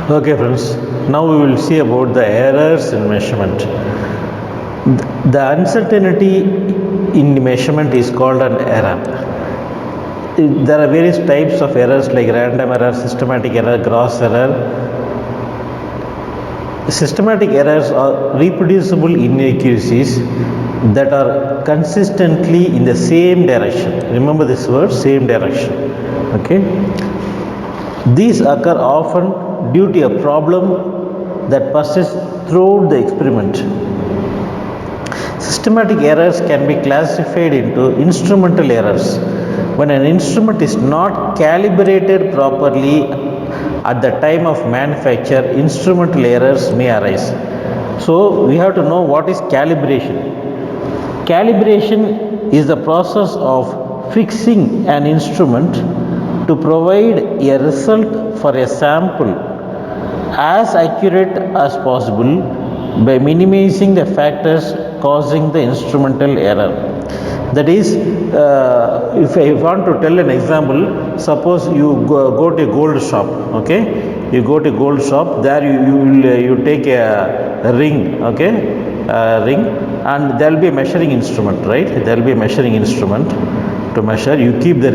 Okay friends, now we will see about the errors in measurement. The uncertainty in the measurement is called an error. There are various types of errors like random error, systematic error, gross error. Systematic errors are reproducible inaccuracies that are consistently in the same direction. Remember this word, same direction. Okay. These occur often due to a problem that persists throughout the experiment. Systematic errors can be classified into instrumental errors. When an instrument is not calibrated properly at the time of manufacture, instrumental errors may arise. So, we have to know what is calibration. Calibration is the process of fixing an instrument to provide a result for a sample as accurate as possible by minimizing the factors causing the instrumental error. That is, if I want to tell an example, suppose you go to a gold shop, okay? You go to a gold shop, there you take a ring, okay? Ring, and there will be a measuring instrument, right? There will be a measuring instrument to measure. You keep the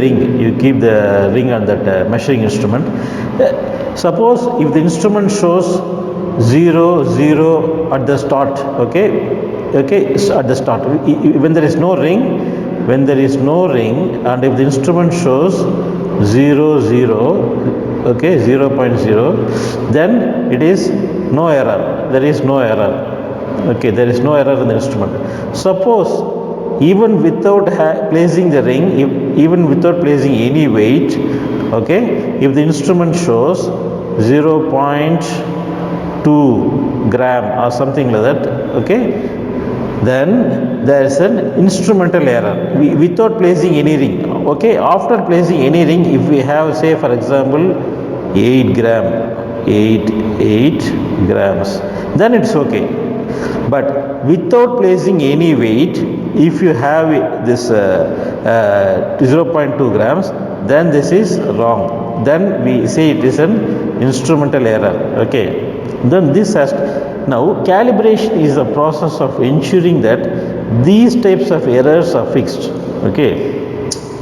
ring on that measuring instrument. Suppose if the instrument shows 0 0 at the start, okay, so at the start, when there is no ring, and if the instrument shows 0 0, okay, 0.0, then it is no error. There is no error. Okay, there is no error in the instrument. Suppose even without placing the ring, even without placing any weight, okay, if the instrument shows 0.2 gram or something like that, okay, then there is an instrumental error without placing any ring. Okay, after placing any ring, if we have, say for example, 8 grams, then it's okay. But without placing any weight, if you have this 0.2 grams, then this is wrong. Then we say it is an instrumental error. Okay. Then this has now calibration is the process of ensuring that these types of errors are fixed. Okay.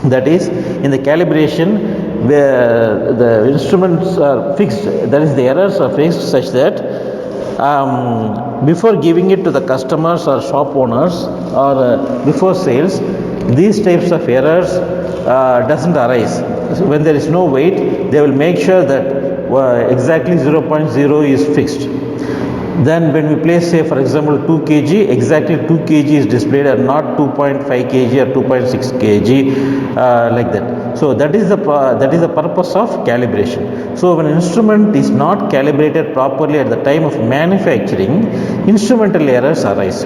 That is, in the calibration where the instruments are fixed, that is, the errors are fixed such that before giving it to the customers or shop owners or before sales, these types of errors doesn't arise. When there is no weight, they will make sure that exactly 0.0 is fixed. Then when we place, say for example 2 kg, exactly 2 kg is displayed and not 2.5 kg or 2.6 kg like that. So that is the purpose of calibration. So when an instrument is not calibrated properly at the time of manufacturing, instrumental errors arise.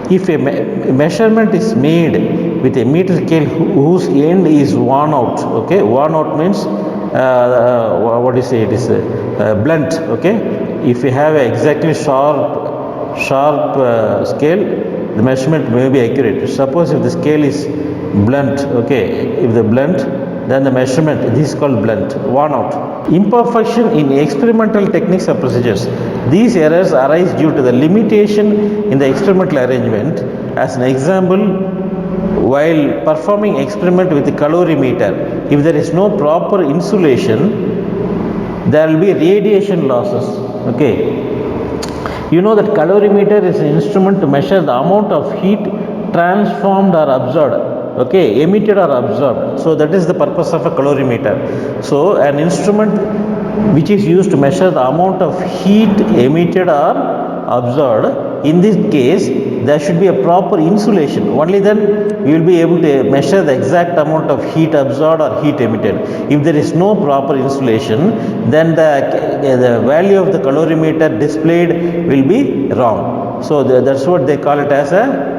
If a measurement is made with a meter scale whose end is worn out, okay, worn out means what do you say, it is blunt, okay. If you have an exactly sharp scale, the measurement may be accurate. Suppose if the scale is blunt, okay, if the blunt, then the measurement, this is called blunt, worn out. Imperfection in experimental techniques or procedures. These errors arise due to the limitation in the experimental arrangement. As an example, while performing experiment with the calorimeter, if there is no proper insulation, there will be radiation losses. Okay, you know that calorimeter is an instrument to measure the amount of heat transformed or absorbed, okay, emitted or absorbed. So that is the purpose of a calorimeter. So an instrument which is used to measure the amount of heat emitted or absorbed, in this case there should be a proper insulation. Only then we will be able to measure the exact amount of heat absorbed or heat emitted. If there is no proper insulation, then the value of the calorimeter displayed will be wrong. So that's what they call it as a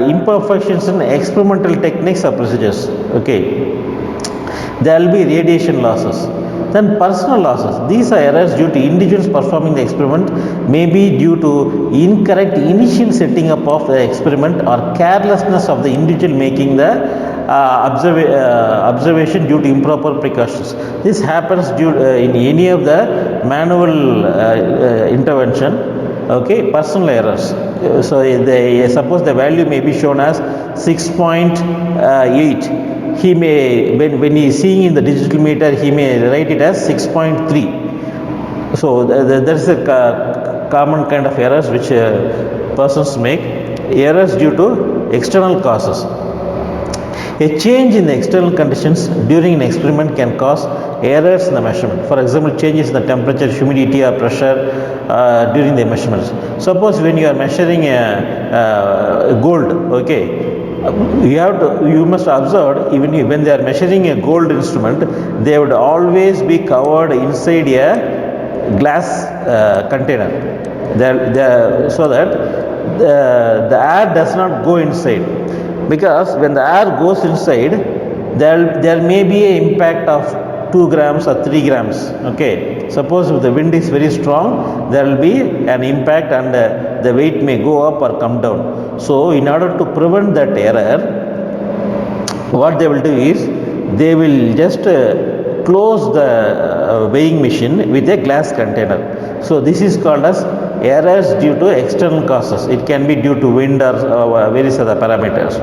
imperfections in experimental techniques or procedures. Okay, there will be radiation losses. Then personal losses. These are errors due to individuals performing the experiment, may be due to incorrect initial setting up of the experiment or carelessness of the individual making the observation due to improper precautions. This happens in any of the manual intervention, okay, personal errors. So suppose the value may be shown as 6.8. He may, when he is seeing in the digital meter, he may write it as 6.3. So there is a common kind of errors which persons make. Errors due to external causes. A change in the external conditions during an experiment can cause errors in the measurement. For example, changes in the temperature, humidity or pressure during the measurements. Suppose when you are measuring gold, okay, you must observe, even when they are measuring a gold instrument, they would always be covered inside a glass container, so that the air does not go inside. Because when the air goes inside, there may be an impact of 2 grams or 3 grams. Okay, suppose if the wind is very strong, there will be an impact and the weight may go up or come down. So in order to prevent that error, what they will do is they will just close the weighing machine with a glass container. So this is called as errors due to external causes. It can be due to wind or various other parameters.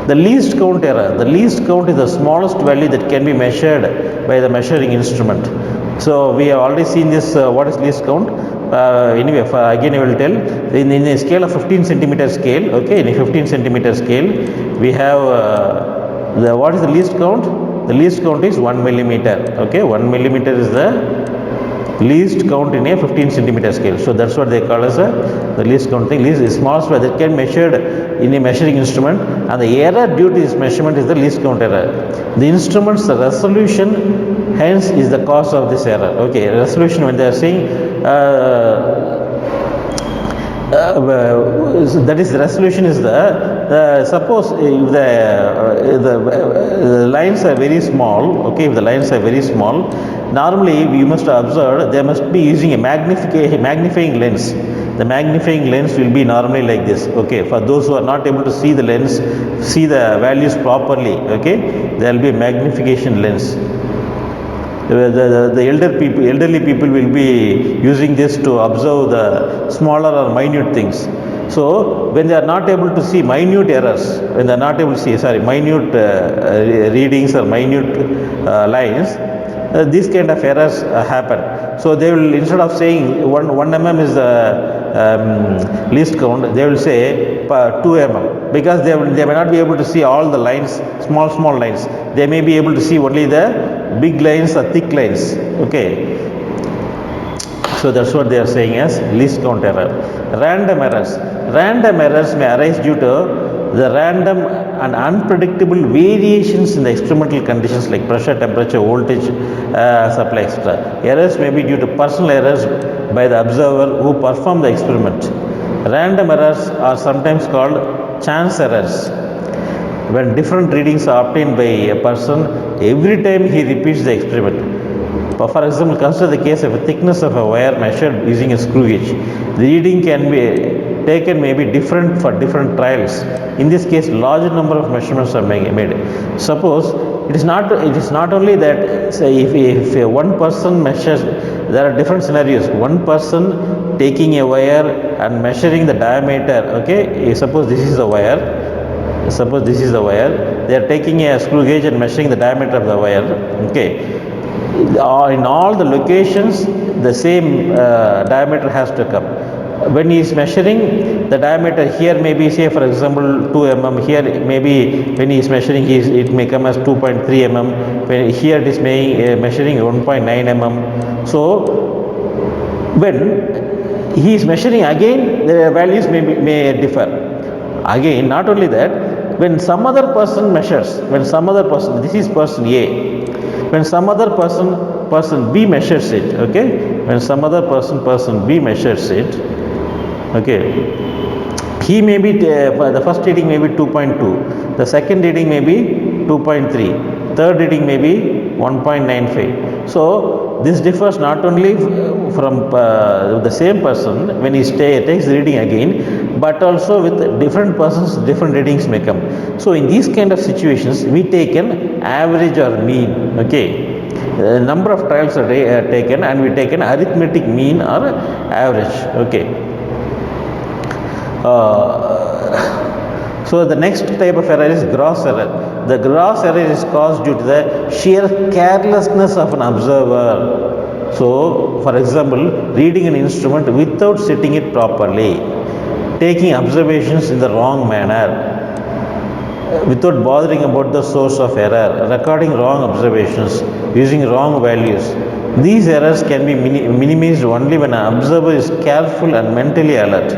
The least count error. The least count is the smallest value that can be measured by the measuring instrument. So we have already seen this. What is least count? Anyway, again I will tell. In a scale of 15 centimeter scale, okay, in a 15 centimeter scale, we have what is the least count? The least count is 1 millimeter. Okay, 1 millimeter is the least count in a 15 centimeter scale. So that's what they call as the least count thing. Least is smallest value that can be measured in a measuring instrument, and the error due to this measurement is the least count error. The instrument's resolution hence is the cause of this error. Okay, resolution, when they are saying that is, the resolution is the suppose if the lines are very small, okay, if the lines are very small, normally we must observe they must be using a magnifying lens. The magnifying lens will be normally like this. Okay, for those who are not able to see the lens, see the values properly, okay, there will be a magnification lens. The elderly people will be using this to observe the smaller or minute things. So when they are not able to see minute errors, when they are not able to see minute readings or minute lines, these kind of errors happen. So they will, instead of saying 1 mm is the least count, they will say 2 mm, because they may not be able to see all the lines, small lines. They may be able to see only the big lines or thick lines. Okay, so that's what they are saying as least count error. Random errors. Random errors may arise due to the random and unpredictable variations in the experimental conditions like pressure, temperature, voltage, supply, etc. Errors may be due to personal errors by the observer who performed the experiment. Random errors are sometimes called chance errors. When different readings are obtained by a person every time he repeats the experiment. For example, consider the case of a thickness of a wire measured using a screw gauge. The reading can be taken may be different for different trials. In this case, large number of measurements are made. Suppose it is not only that, say, if one person measures, there are different scenarios. One person taking a wire and measuring the diameter. Okay, suppose this is the wire. They are taking a screw gauge and measuring the diameter of the wire. Okay, in all the locations the same diameter has to come. When he is measuring the diameter, here maybe, say for example 2 mm, here maybe when he is measuring it may come as 2.3 mm, when here it is measuring 1.9 mm. So when he is measuring again, the values may differ. Again, not only that, when some other person measures, this is person A, when some other person B measures it, okay, when some other person B measures it, okay, he may be the first reading may be 2.2, the second reading may be 2.3, third reading may be 1.95. So this differs not only from the same person when he takes the reading again, but also with different persons, different readings may come. So in these kind of situations, we take an average or mean. Okay, number of trials are taken, and we take an arithmetic mean or average. Okay. So the next type of error is gross error. The gross error is caused due to the sheer carelessness of an observer. So, for example, reading an instrument without setting it properly, taking observations in the wrong manner, without bothering about the source of error, recording wrong observations, using wrong values. These errors can be minimized only when an observer is careful and mentally alert.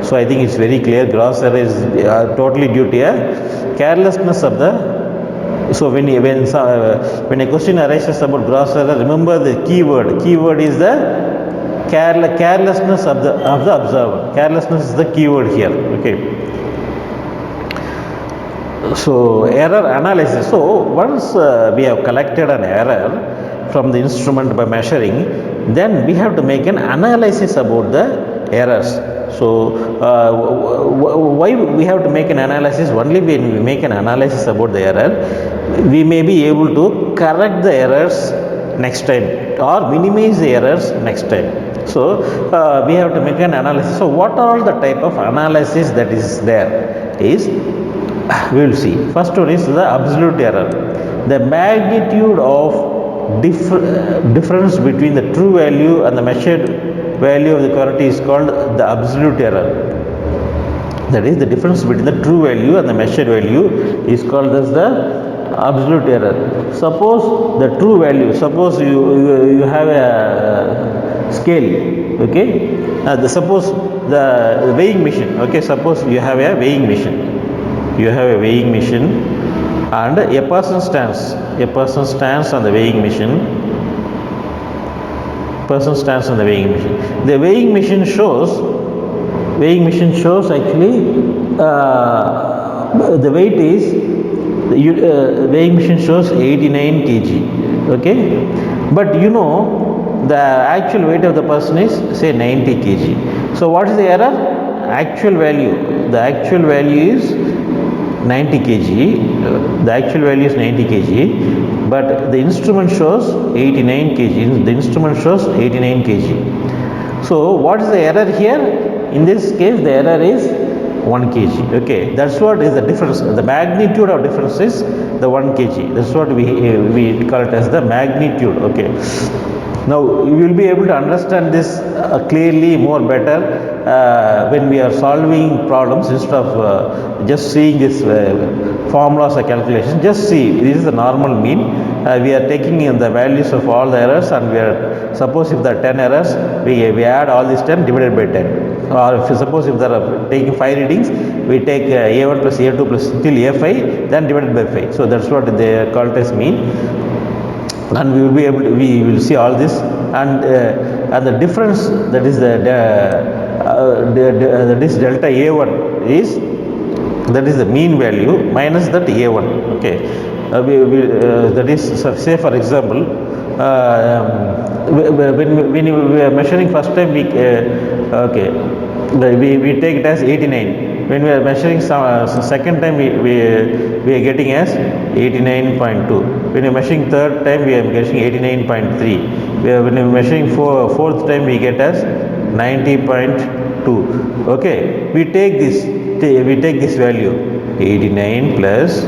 So I think it's very clear, gross error is totally due to a carelessness of the. So when a question arises about gross error, remember the keyword. Keyword is the carelessness of the observer. Carelessness is the keyword here. Okay. So error analysis. So once we have collected an error from the instrument by measuring, then we have to make an analysis about the errors. So why we have to make an analysis? Only when we make an analysis about the error, we may be able to correct the errors next time or minimize the errors next time. So we have to make an analysis. So what are all the type of analysis that is there is, we will see. First one is the absolute error. The magnitude of difference between the true value and the measured value of the quantity is called the absolute error. That is, the difference between the true value and the measured value is called as the absolute error. Suppose the true value, suppose you have a scale, okay, suppose the weighing machine, okay, suppose you have a weighing machine, and a person stands on the weighing machine. The weighing machine shows actually the weight is weighing machine shows 89 kg, okay, but you know the actual weight of the person is say 90 kg. So what is the error? Actual value. The actual value is 90 kg. The actual value is 90 kg, but the instrument shows 89 kg. The instrument shows 89 kg. So what is the error here? In this case, the error is 1 kg. Okay, that's what is the difference. The magnitude of difference is the 1 kg. That's what we call it as the magnitude. Okay. Now you will be able to understand this clearly more better when we are solving problems, instead of just seeing this formulas or calculations. Just see, this is the normal mean. We are taking in the values of all the errors, and we are, suppose if there are 10 errors, we add all these 10 divided by 10. Or if suppose if there are taking 5 readings, we take A1 plus A2 plus till A5, then divided by 5. So that's what they call it as mean. And we will be able to, we will see all this, and the difference, that is that is delta A1 is, that is the mean value minus that A1. Okay, that is, say for example, when we are measuring first time, we take it as 89. When we are measuring second time, we are getting as 89.2. When we are measuring third time, we are getting 89.3. When we are measuring fourth time, we get as 90.2. Okay, we take this value, 89 plus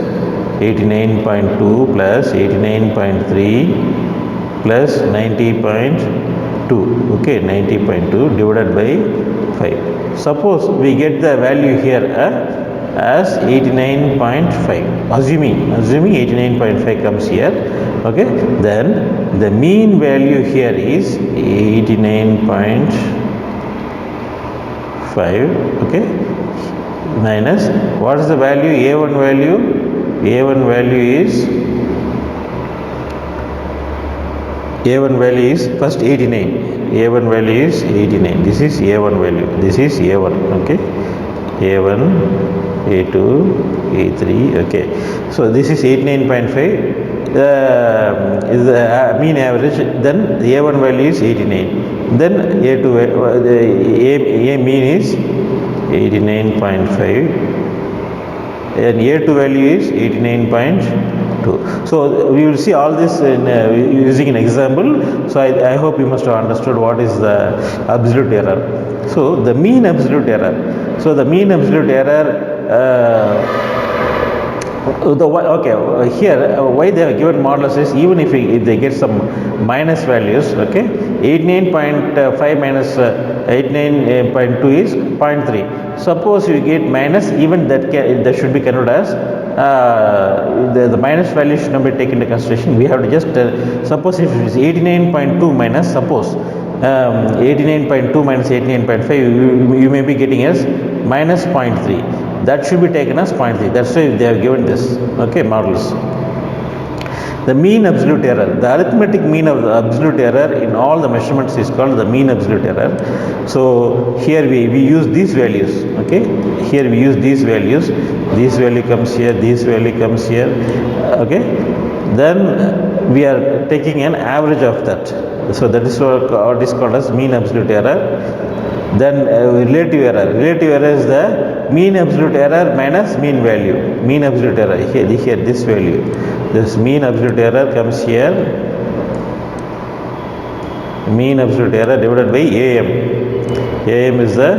89.2 plus 89.3 plus 90.2. Okay, 90.2 divided by 5. Suppose we get the value here as 89.5, assuming 89.5 comes here. Okay, then the mean value here is 89.5. okay, minus, what is the value? A1 value is first 89. A1 value is 89. This is A1 value. This is A1. Okay, A1, A2, A3. Okay, so this is 89.5. Is the mean average. Then the A1 value is 89. Then A2, the A mean is 89.5, and A2 value is 89.2. 2. So we will see all this in, using an example. So I hope you must have understood what is the absolute error. So the mean absolute error. So the mean absolute error. Here why they have given modulus is even if they get some minus values, okay, 89.5 minus 89.2 is 0.3. Suppose you get minus, even that should be considered as the minus value should not be taken into consideration. We have to just suppose if it is 89.2 minus, suppose 89.2 minus 89.5, you may be getting as minus 0.3. That should be taken as 0.3. That's why they have given this, okay, modulus. The mean absolute error, the arithmetic mean of the absolute error in all the measurements is called the mean absolute error. So here we use these values, okay, here we use these values, this value comes here, this value comes here, okay, then we are taking an average of that. So that is what is called as mean absolute error. Then relative error. Relative error is the mean absolute error minus mean value. Mean absolute error here this value. This mean absolute error comes here. Mean absolute error divided by AM. AM is the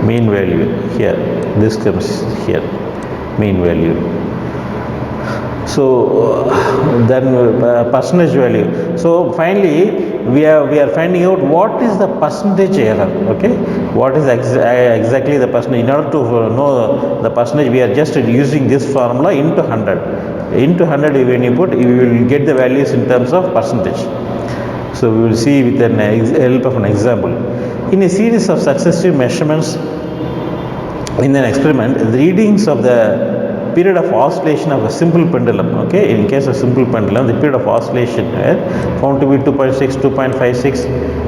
mean value here. This comes here. Mean value. So then percentage value. So finally we are finding out what is the percentage error, okay, what is exactly the percentage. In order to know the percentage, we are just using this formula into 100. Into 100 when you put, you will get the values in terms of percentage. So we will see with the help of an example. In a series of successive measurements in an experiment, the readings of the period of oscillation of a simple pendulum, okay, in case of simple pendulum, the period of oscillation found to be 2.6, 2.56,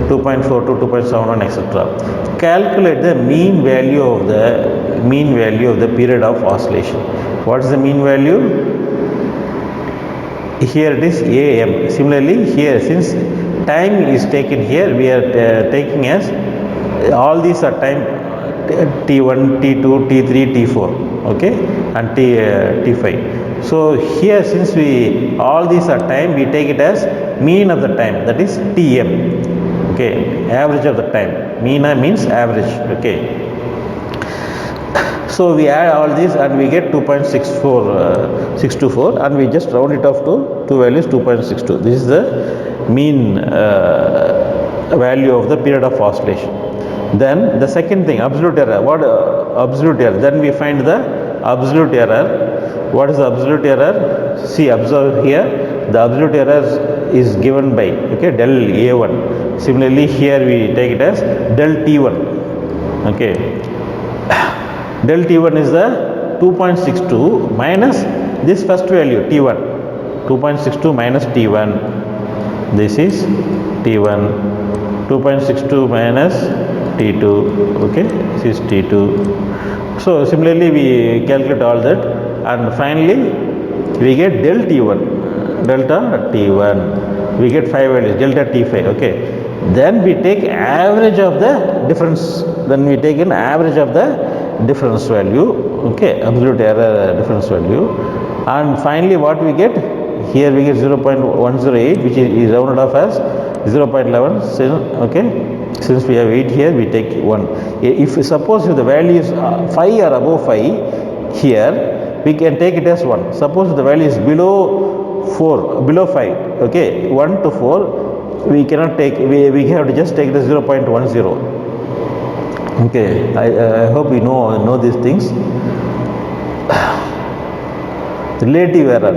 2.42, 2.71, etc. Calculate the mean value of the period of oscillation. What is the mean value? Here it is AM. Similarly here, since time is taken here, we are taking as all these are time T1, T2, T3, T4, okay, and T5. So here, since all these are time, we take it as mean of the time, that is TM, okay, average of the time. Mean means average, okay. So we add all these and we get 624, and we just round it off to two values, 2.62. This is the mean value of the period of oscillation. Then the second thing, absolute error. What absolute error? Then we find the absolute error. What is the absolute error? See, observe here. The absolute error is given by, okay, del A1. Similarly, here we take it as del T1. Okay. Del T1 is the 2.62 minus this first value T1. 2.62 minus T1. This is T1. 2.62 minus T2, okay, this is T2. So similarly we calculate all that, and finally we get del T1, delta T1, we get 5 values, delta T5, okay. Then we take average of the difference, then we take an average of the difference value, okay, absolute error difference value, and finally what we get? Here we get 0.108, which is rounded off as 0.11, okay. Since we have 8 here, we take 1. If suppose if the value is 5 or above 5, here we can take it as 1. Suppose the value is below 4, below 5, okay, 1 to 4, we cannot take, we have to just take it as 0.10. Okay, I hope you know these things. Relative error.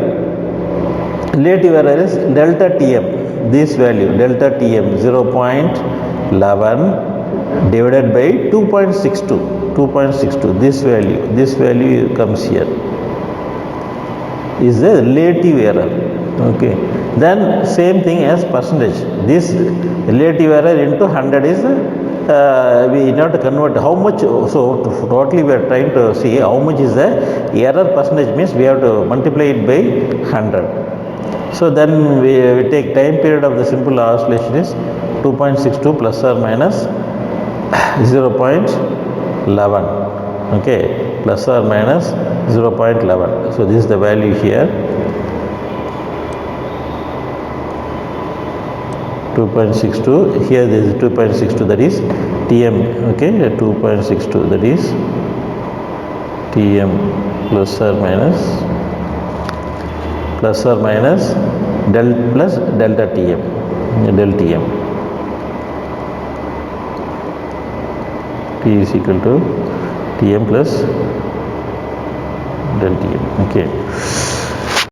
Relative error is delta Tm, this value, delta Tm, 0.11 divided by 2.62, this value comes here, is the relative error, okay. Then same thing as percentage, this relative error into 100 is, we need to convert how much, so totally we are trying to see how much is the error percentage, means we have to multiply it by 100. So then we take time period of the simple oscillation is 2.62 plus or minus 0.11, okay, plus or minus 0.11. So this is the value here. 2.62. Here this is 2.62, that is Tm. Okay, 2.62, that is Tm plus or minus del plus delta Tm, del Tm. T is equal to Tm plus del Tm. Okay.